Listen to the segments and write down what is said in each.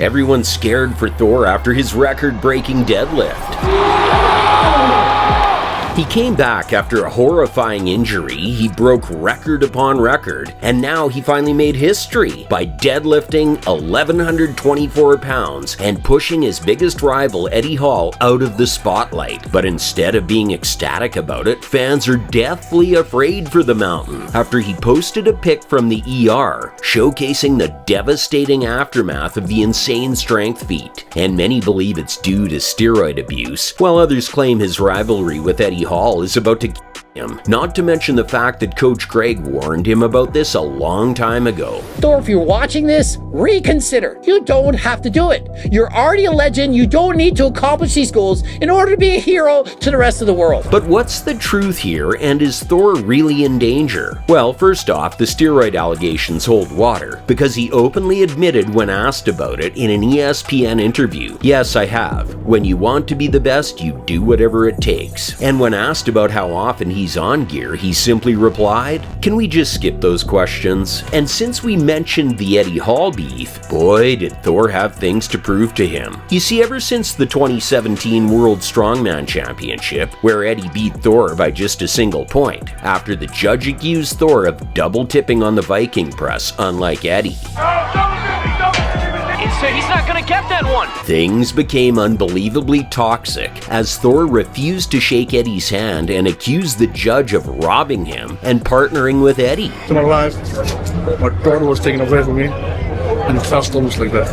Everyone's scared for Thor after his record-breaking deadlift. He came back after a horrifying injury, he broke record upon record, and now he finally made history by deadlifting 1,124 pounds and pushing his biggest rival Eddie Hall out of the spotlight. But instead of being ecstatic about it, fans are deathly afraid for the Mountain after he posted a pic from the ER showcasing the devastating aftermath of the insane strength feat. And many believe it's due to steroid abuse, while others claim his rivalry with Eddie Hall is about to kill him. Not to mention the fact that Coach Greg warned him about this a long time ago. Thor, if you're watching this, reconsider. You don't have to do it. You're already a legend. You don't need to accomplish these goals in order to be a hero to the rest of the world. But what's the truth here, and is Thor really in danger? Well, first off, the steroid allegations hold water, because he openly admitted when asked about it in an ESPN interview. Yes, I have. When you want to be the best, you do whatever it takes. And when asked about how often he's on gear, he simply replied, "Can we just skip those questions?" And since we mentioned the Eddie Hall beef, boy did Thor have things to prove to him. You see, ever since the 2017 World Strongman Championship, where Eddie beat Thor by just a single point, after the judge accused Thor of double tipping on the Viking press, unlike Eddie. He's not gonna get that one! Things became unbelievably toxic as Thor refused to shake Eddie's hand and accused the judge of robbing him and partnering with Eddie. In my life, my daughter was taken away from me, and it felt almost like that.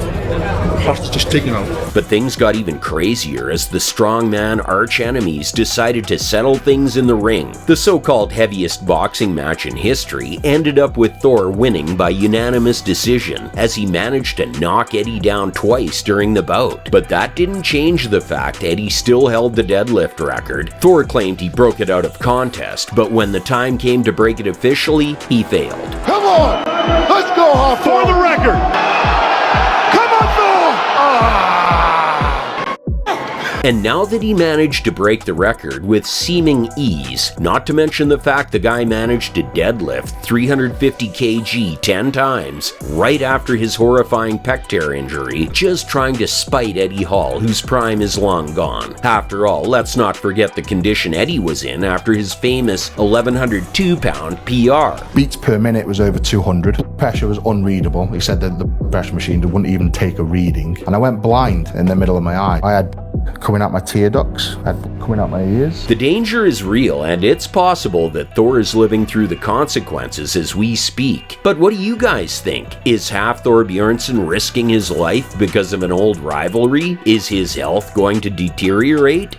Hostage taken out. But things got even crazier as the strongman arch-enemies decided to settle things in the ring. The so-called heaviest boxing match in history ended up with Thor winning by unanimous decision as he managed to knock Eddie down twice during the bout. But that didn't change the fact Eddie still held the deadlift record. Thor claimed he broke it out of contest, but when the time came to break it officially, he failed. Come on! Let's go, Hafthor! For the record! And now that he managed to break the record with seeming ease, not to mention the fact the guy managed to deadlift 350 kg 10 times right after his horrifying pec tear injury, just trying to spite Eddie Hall, whose prime is long gone. After all, let's not forget the condition Eddie was in after his famous 1,102-pound PR. Beats per minute was over 200. Pressure was unreadable. He said that the pressure machine wouldn't even take a reading. And I went blind in the middle of my eye. I had coming out my tear ducts, coming out my ears. The danger is real, and it's possible that Thor is living through the consequences as we speak. But what do you guys think? Is Hafthor Bjornsson risking his life because of an old rivalry? Is his health going to deteriorate?